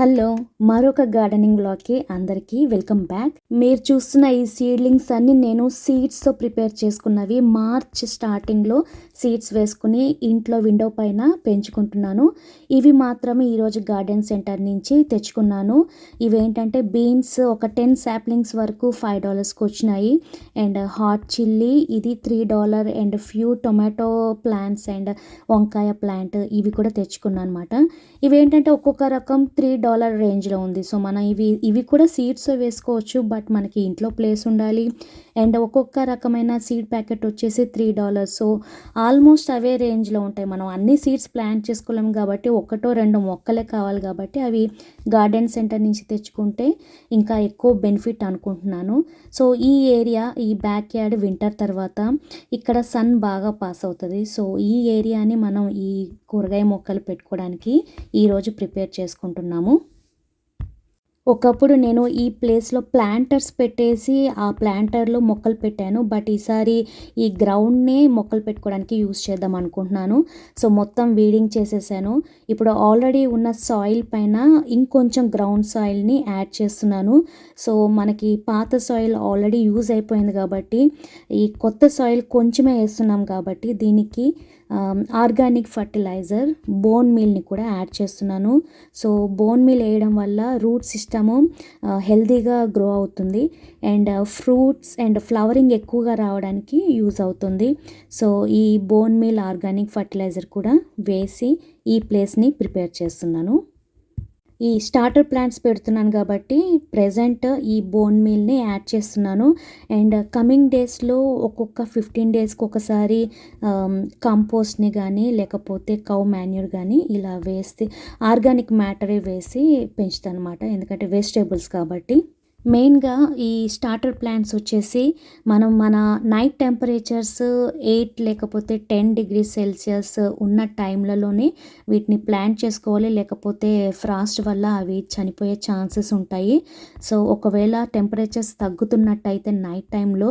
Hello, మరొక gardening వ్లాగ్‌కి అందరికీ welcome back. మీరు చూస్తున్న ఈ సీడ్లింగ్స్ అన్నీ నేను సీడ్స్‌తో ప్రిపేర్ చేసుకున్నవి. మార్చ్ స్టార్టింగ్‌లో సీడ్స్ వేసుకుని ఇంట్లో విండో పైన పెంచుకుంటున్నాను. ఇవి మాత్రమే ఈరోజు గార్డెన్ సెంటర్ నుంచి తెచ్చుకున్నాను. ఇవేంటంటే బీన్స్ ఒక 10 సాప్లింగ్స్ వరకు $5కి వచ్చినాయి. అండ్ హాట్ చిల్లీ ఇది $3 and few tomato plants and వంకాయ ప్లాంట్ ఇవి కూడా తెచ్చుకున్నాను అనమాట. ఇవేంటంటే ఒక్కొక్క రకం $3 రేంజ్లో ఉంది. సో మనం ఇవి కూడా సీడ్స్ వేసుకోవచ్చు, బట్ మనకి ఇంట్లో ప్లేస్ ఉండాలి. అండ్ ఒక్కొక్క రకమైన సీడ్ ప్యాకెట్ వచ్చేసి $3. సో ఆల్మోస్ట్ అవే రేంజ్లో ఉంటాయి. మనం అన్ని సీడ్స్ ప్లాంట్ చేసుకోలేము కాబట్టి ఒకటో రెండో మొక్కలే కావాలి కాబట్టి అవి గార్డెన్ సెంటర్ నుంచి తెచ్చుకుంటే ఇంకా ఎక్కువ బెనిఫిట్ అనుకుంటున్నాను. సో ఈ ఏరియా ఈ బ్యాక్ యార్డ్ వింటర్ తర్వాత ఇక్కడ సన్ బాగా పాస్ అవుతుంది. సో ఈ ఏరియాని మనం ఈ కూరగాయ మొక్కలు పెట్టుకోవడానికి ఈరోజు ప్రిపేర్ చేసుకుంటున్నాము. ఒకప్పుడు నేను ఈ ప్లేస్లో ప్లాంటర్స్ పెట్టేసి ఆ ప్లాంటర్లో మొక్కలు పెట్టాను. బట్ ఈసారి ఈ గ్రౌండ్నే మొక్కలు పెట్టుకోవడానికి యూస్ చేద్దాం అనుకుంటున్నాను. సో మొత్తం వీడింగ్ చేసేసాను. ఇప్పుడు ఆల్రెడీ ఉన్న సాయిల్ పైన ఇంకొంచెం గ్రౌండ్ సాయిల్ని యాడ్ చేస్తున్నాను. సో మనకి పాత సాయిల్ ఆల్రెడీ యూజ్ అయిపోయింది కాబట్టి ఈ కొత్త సాయిల్ కొంచెమే వేస్తున్నాం కాబట్టి దీనికి ఆర్గానిక్ ఫర్టిలైజర్ బోన్ మీల్ని కూడా యాడ్ చేస్తున్నాను. సో బోన్ మీల్ వేయడం వల్ల రూట్ సిస్టము హెల్తీగా గ్రో అవుతుంది అండ్ ఫ్రూట్స్ అండ్ ఫ్లవరింగ్ ఎక్కువగా రావడానికి యూజ్ అవుతుంది. సో ఈ బోన్ మీల్ ఆర్గానిక్ ఫర్టిలైజర్ కూడా వేసి ఈ ప్లేస్ని ప్రిపేర్ చేస్తున్నాను. ఈ స్టార్టర్ ప్లాంట్స్ పెడుతున్నాను కాబట్టి ప్రెజెంట్ ఈ బోన్ మీల్ని యాడ్ చేస్తున్నాను. అండ్ కమింగ్ డేస్లో ఒక్కొక్క 15 డేస్కి ఒకసారి కంపోస్ట్ని కానీ లేకపోతే కౌ మాన్యూర్ కానీ ఇలా వేస్తే ఆర్గానిక్ మ్యాటరే వేసి పెంచుతాను అనమాట. ఎందుకంటే వెజిటేబుల్స్ కాబట్టి. మెయిన్గా ఈ స్టార్టర్ ప్లాంట్స్ వచ్చేసి మన నైట్ టెంపరేచర్స్ 8 లేకపోతే 10 డిగ్రీ సెల్సియస్ ఉన్న టైంలలోనే వీటిని ప్లాంట్ చేసుకోవాలి. లేకపోతే ఫ్రాస్ట్ వల్ల అవి చనిపోయే ఛాన్సెస్ ఉంటాయి. సో ఒకవేళ టెంపరేచర్స్ తగ్గుతున్నట్టయితే నైట్ టైంలో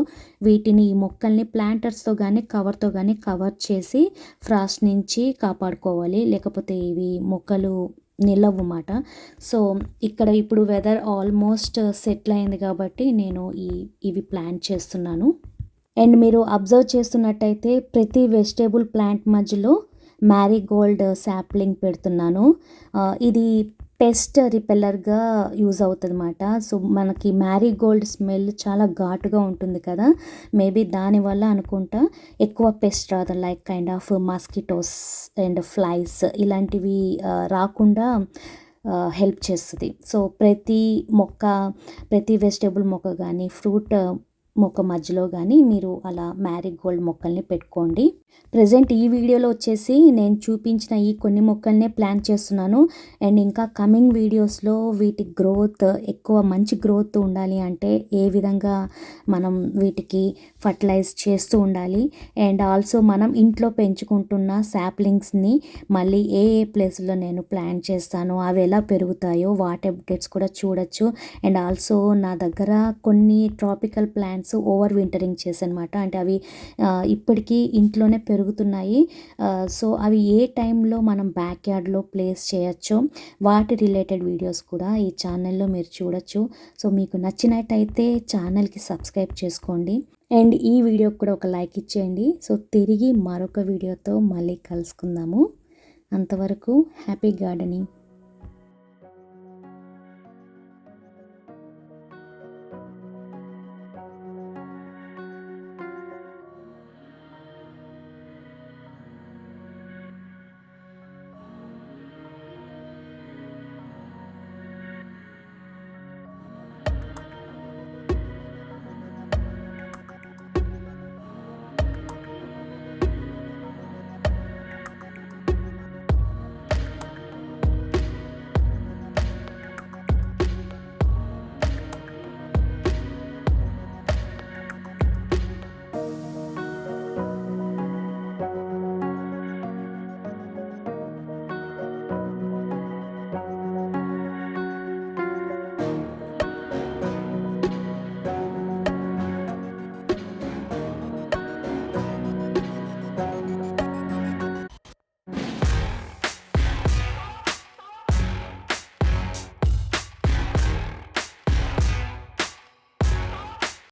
వీటిని ఈ మొక్కల్ని ప్లాంటర్స్తో కానీ కవర్తో కానీ కవర్ చేసి ఫ్రాస్ట్ నుంచి కాపాడుకోవాలి. లేకపోతే ఇవి మొక్కలు నిలవమాట. సో ఇక్కడ ఇప్పుడు వెదర్ ఆల్మోస్ట్ సెటిల్ అయింది కాబట్టి నేను ఇవి ప్లాంట్ చేస్తున్నాను. అండ్ మీరు అబ్జర్వ్ చేస్తున్నట్టయితే ప్రతి వెజిటేబుల్ ప్లాంట్ మధ్యలో మ్యారీగోల్డ్ సాప్లింగ్ పెడుతున్నాను. ఇది పెస్ట్ రిపెల్లర్గా యూజ్ అవుతుంది అన్నమాట. సో మనకి మ్యారీగోల్డ్ స్మెల్ చాలా ఘాటుగా ఉంటుంది కదా, మేబీ దానివల్ల అనుకుంటా ఎక్కువ పెస్ట్ రాదు. Like kind of mosquitoes and flies ఇలాంటివి రాకుండా హెల్ప్ చేస్తుంది. సో ప్రతి వెజిటేబుల్ మొక్క కానీ ఫ్రూట్ మొక్క మధ్యలో కానీ మీరు అలా మ్యారీగోల్డ్ మొక్కల్ని పెట్టుకోండి. ప్రజెంట్ ఈ వీడియోలో వచ్చేసి నేను చూపించిన ఈ కొన్ని మొక్కల్నే ప్లాంట్ చేస్తున్నాను. అండ్ ఇంకా కమింగ్ వీడియోస్లో వీటి గ్రోత్ ఎక్కువ మంచి గ్రోత్ ఉండాలి అంటే ఏ విధంగా మనం వీటికి ఫర్టిలైజ్ చేస్తూ ఉండాలి. అండ్ ఆల్సో మనం ఇంట్లో పెంచుకుంటున్న సాప్లింగ్స్ని మళ్ళీ ఏ ప్లేస్లో నేను ప్లాంట్ చేస్తాను, అవి ఎలా పెరుగుతాయో వాటి అప్డేట్స్ కూడా చూడొచ్చు. అండ్ ఆల్సో నా దగ్గర కొన్ని ట్రాపికల్ ప్లాంట్స్ ఓవర్ వింటరింగ్ చేశానమాట. అంటే అవి ఇప్పటికీ ఇంట్లోనే పెరుగుతున్నాయి. సో అవి ఏ టైంలో మనం బ్యాక్ యార్డ్లో ప్లేస్ చేయొచ్చో వాటి రిలేటెడ్ వీడియోస్ కూడా ఈ ఛానల్లో మీరు చూడొచ్చు. సో మీకు నచ్చినట్టయితే ఛానల్కి సబ్స్క్రైబ్ చేసుకోండి అండ్ ఈ వీడియోకి కూడా ఒక లైక్ ఇచ్చేయండి. సో తిరిగి మరొక వీడియోతో మళ్ళీ కలుసుకుందాము. అంతవరకు హ్యాపీ గార్డెనింగ్.